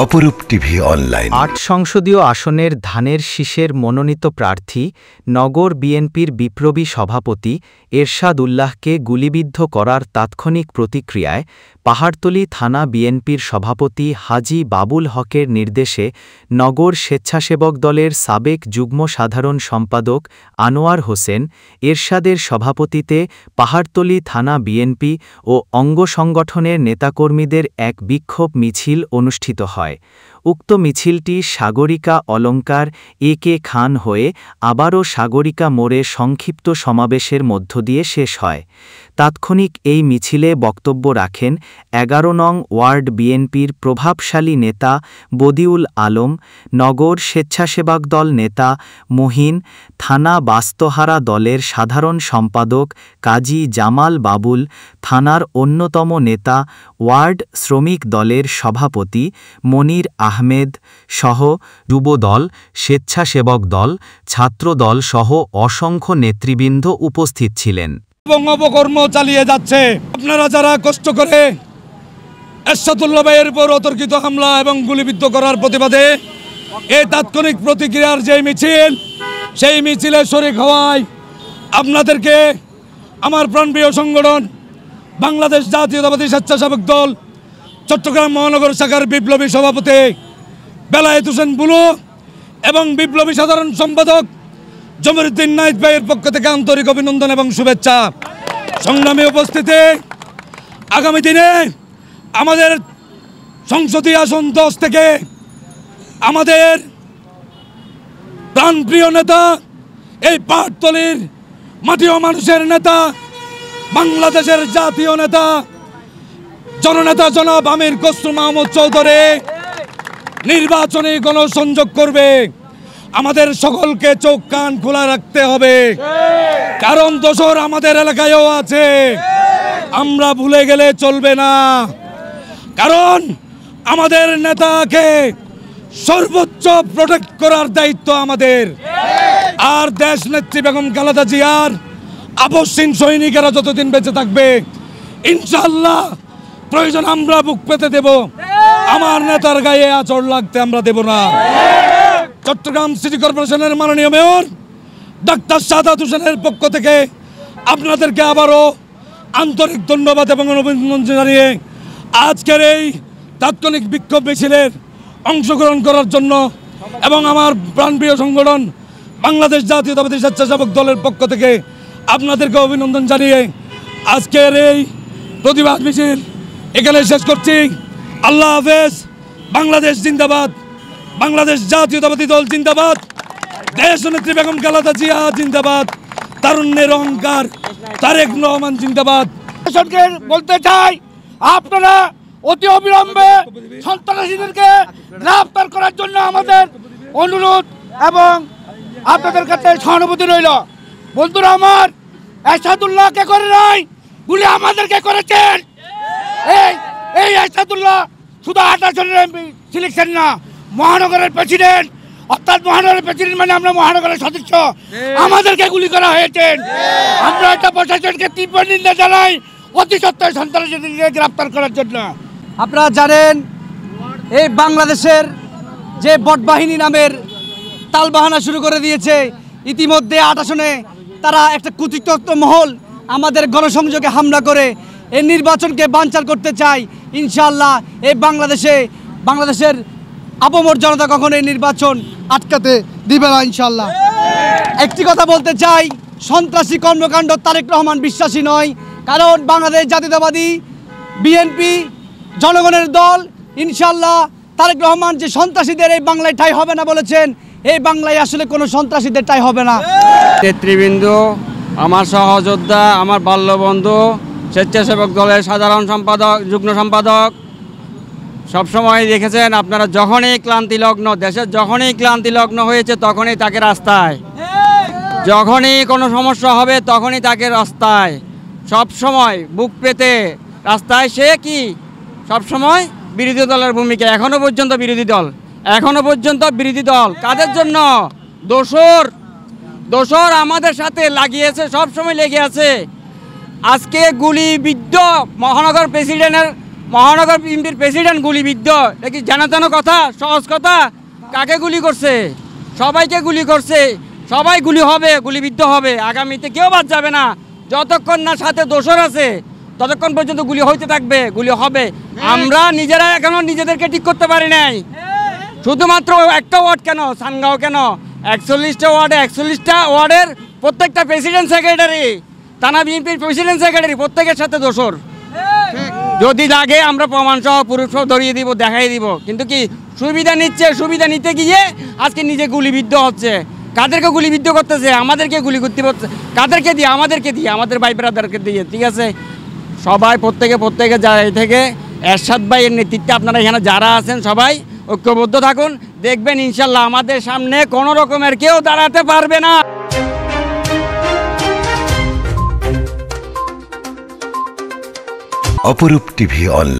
অপরূপ TV online. ৮ সংসদীয় আসনের ধানের শীষের মনোনীত প্রার্থী নগর বিএনপির বিপ্লবী সভাপতি এরশাদ উল্লাহকে গুলিবিদ্ধ করার তাৎক্ষণিক প্রতিক্রিয়ায় পাহাড়তলী থানা বিএনপির সভাপতি হাজী বাবুল হকের নির্দেশে নগর স্বেচ্ছাসেবক দলের সাবেক যুগ্ম সাধারণ সম্পাদক আনোয়ার হোসেন এরশাদের সভাপতিতে পাহাড়তলী থানা বিএনপি ও অঙ্গ সংগঠনের নেতাকর্মীদের এক বিক্ষোভ মিছিল অনুষ্ঠিত হয়। উক্ত মিছিলটি সাগরিকা অলঙ্কার এ.কে. খান হয়ে আবারও সাগরিকা মোড়ে সংক্ষিপ্ত সমাবেশের মধ্য দিয়ে শেষ হয়। তাৎক্ষণিক এই মিছিলে বক্তব্য রাখেন ১১ নং ওয়ার্ড বিএনপির প্রভাবশালী নেতা বদিউল আলম, নগর স্বেচ্ছাসেবক দল নেতা মুহিন, থানা বাস্তহারা দলের সাধারণ সম্পাদক কাজী জামাল বাবুল, থানার অন্যতম নেতা ওয়ার্ড শ্রমিক দলের সভাপতি মনির আহমেদ সহ যুবদল, স্বেচ্ছাসেবক দল, ছাত্রদল সহ অসংখ্য নেতৃবৃন্দ উপস্থিত ছিলেন এবং অপকর্ম চালিয়ে যাচ্ছে। আপনারা যারা কষ্ট করে এরশাদুল্লাহ ভাইয়ের উপর অতর্কিত হামলা এবং গুলিবিদ্ধ করার প্রতিবাদে এই তাৎক্ষণিক প্রতিক্রিয়ার যে মিছিল, সেই মিছিলে শরীক হওয়ায় আপনাদেরকে আমার প্রাণপ্রিয় সংগঠন বাংলাদেশ জাতীয়তাবাদী স্বেচ্ছাসেবক দল চট্টগ্রাম মহানগর শাখার বিপ্লবী সভাপতি বেলায়েত হোসেন বুলু এবং বিপ্লবী সাধারণ সম্পাদক জমিরুদ্দিন নাইদ ভাইয়ের পক্ষ থেকে আন্তরিক অভিনন্দন এবং শুভেচ্ছা। সংগ্রামী উপস্থিতি, আগামী দিনে আমাদের সংসদীয় আসন 10 থেকে আমাদের প্রাণপ্রিয় নেতা, এই পাহাড়তলীর মাটি ও মানুষের নেতা, বাংলাদেশের জাতীয় নেতা জননেতা জনাব আমির খসরু মাহমুদ চৌধুরী নির্বাচনী গণসংযোগ করবে। আমাদের সকলকে চোখ কান খোলা রাখতে হবে, কারণ দোসর আমাদের এলাকায়ও আছে, আমরা ভুলে গেলে চলবে না। কারণ আমাদের নেতাকে সর্বোচ্চ প্রোটেক্ট করার দায়িত্ব আমাদের। আর দেশ নেত্রী বেগম খালেদা জিয়ার আপসহীন সৈনিকেরা যতদিন বেঁচে থাকবে, ইনশাআল্লাহ প্রয়োজন আমরা বুক পেতে দেব, আমার নেতার গায়ে আঁচড় লাগতে আমরা দেব না। চট্টগ্রাম সিটি কর্পোরেশনের মাননীয় মেয়র ডাক্তার সাদাত হোসেনের পক্ষ থেকে আপনাদেরকে আবারও আন্তরিক ধন্যবাদ এবং অভিনন্দন জানিয়ে আজকের এই তাৎক্ষণিক বিক্ষোভ মিছিলের অংশগ্রহণ করার জন্য এবং আমার প্রাণপ্রিয় সংগঠন বাংলাদেশ জাতীয়তাবাদী স্বেচ্ছাসেবক দলের পক্ষ থেকে আপনাদেরকে অভিনন্দন জানিয়ে আজকের এই প্রতিবাদ মিছিল এখানে শেষ করছি। আল্লাহ হাফেজ। বাংলাদেশ জিন্দাবাদ, বাংলাদেশ জাতীয়তাবাদী দল জিন্দাবাদ, দেশনেত্রী বেগম খালেদা জিয়া জিন্দাবাদ, তারুণ্যের অহংকার তারেক রহমান জিন্দাবাদ। বলতে চাই, আপনারা অতি অবিলম্বে সন্ত্রাসীদেরকে গ্রেফতার করার জন্য আমাদের অনুরোধ এবং আপনাদের কাছে সহানুভূতি রইল। বন্ধুরা আমার, এরশাদুল্লাহকে করে নাই, গুলি আমাদেরকে করেছেন। এই এরশাদুল্লাহ শুধু 28 জনের সিলেকশন না, মহানগরের প্রেসিডেন্ট, অর্থাৎ মহানগরের প্রেসিডেন্ট মানে আমরা মহানগরের সদস্য, আমাদেরকে গুলি করা হয়েছে। আমরা এটা প্রশাসনকে তীব্র নিন্দা জানাই, অতি সত্ত্বর সন্ত্রাসীদেরকে গ্রেফতার করার জন্য। আপনারা জানেন, এই বাংলাদেশের যে বটবাহিনী নামের তালবাহানা শুরু করে দিয়েছে, ইতিমধ্যে 8 আসনে তারা একটা কুচিত্র মহল আমাদের গণসংযোগে হামলা করে এই নির্বাচনকে বানচাল করতে চায়। ইনশাআল্লাহ এই বাংলাদেশের আপামর জনতা কখনো এই নির্বাচন আটকাতে দিবে না ইনশাআল্লাহ। একটি কথা বলতে চাই, সন্ত্রাসী কর্মকাণ্ড তারেক রহমান বিশ্বাসী নয়, কারণ বাংলাদেশ জাতীয়তাবাদী বিএনপি জনগণের দল। ইনশাআল্লাহ তারেক রহমান যে সন্ত্রাসীদের এই বাংলায় ঠাঁই হবে না বলেছেন, এই বাংলায় আসলে কোনো সন্ত্রাসীদের ঠাঁই হবে না। নেতৃবৃন্দ, আমার সহযোদ্ধা, আমার বাল্যবন্ধু, স্বেচ্ছাসেবক দলের সাধারণ সম্পাদক, যুগ্ম সম্পাদক, সবসময় দেখেছেন আপনারা, যখনই ক্লান্তিলগ্ন, দেশের যখনই ক্লান্তিলগ্ন হয়েছে তখনই তাকে রাস্তায়, যখনই কোনো সমস্যা হবে তখনই তাকে রাস্তায়, সবসময় বুক পেতে রাস্তায়। সে কি সবসময় বিরোধী দলের ভূমিকা, এখনও পর্যন্ত বিরোধী দল, এখনো পর্যন্ত বিরোধী দল কাদের জন্য? দোসর আমাদের সাথে লাগিয়েছে, সব সময় লেগে আছে। আজকে গুলিবিদ্ধ মহানগর বিএনপির প্রেসিডেন্ট গুলিবিদ্ধ, এটা কি জানাজানো কথা, সহজ কথা? কাকে গুলি করছে? সবাইকে গুলি করছে। সবাই গুলি হবে, গুলিবিদ্ধ হবে। আগামীতে কেউ বাদ যাবে না। যতক্ষণ না সাথে দোসর আছে ততক্ষণ পর্যন্ত গুলি হইতে থাকবে, গুলি হবে। আমরা নিজেরা এখনো নিজেদেরকে ঠিক করতে পারি নাই। শুধুমাত্র একটা ওয়ার্ড কেন, সানগাঁও কেন, 41টা ওয়ার্ডে 41টা ওয়ার্ডের প্রত্যেকটা প্রেসিডেন্ট সেক্রেটারি, থানা বিএনপির প্রেসিডেন্ট সেক্রেটারি প্রত্যেকের সাথে দোসর। যদি লাগে আমরা প্রমাণ সহ পুরুষ ধরিয়ে দিব, দেখাই দিব। কিন্তু কি সুবিধা নিচ্ছে, সুবিধা নিতে গিয়ে আজকে নিজে গুলিবিদ্ধ হচ্ছে। কাদেরকে গুলিবিদ্ধ করতেছে? আমাদেরকে গুলি করতে হচ্ছে। কাদেরকে দিয়ে? আমাদেরকে দিয়ে, আমাদের ভাই ব্রাদারকে দিয়ে। ঠিক আছে, সবাই প্রত্যেকে জায়গা থেকে এরশাদ ভাইয়ের নেতৃত্বে আপনারা এখানে যারা আছেন সবাই ঐক্যবদ্ধ থাকুন। দেখবেন ইনশাল্লাহ আমাদের সামনে কোনো রকমের কেউ দাঁড়াতে পারবে না। অপরূপ টিভি অনলাইন।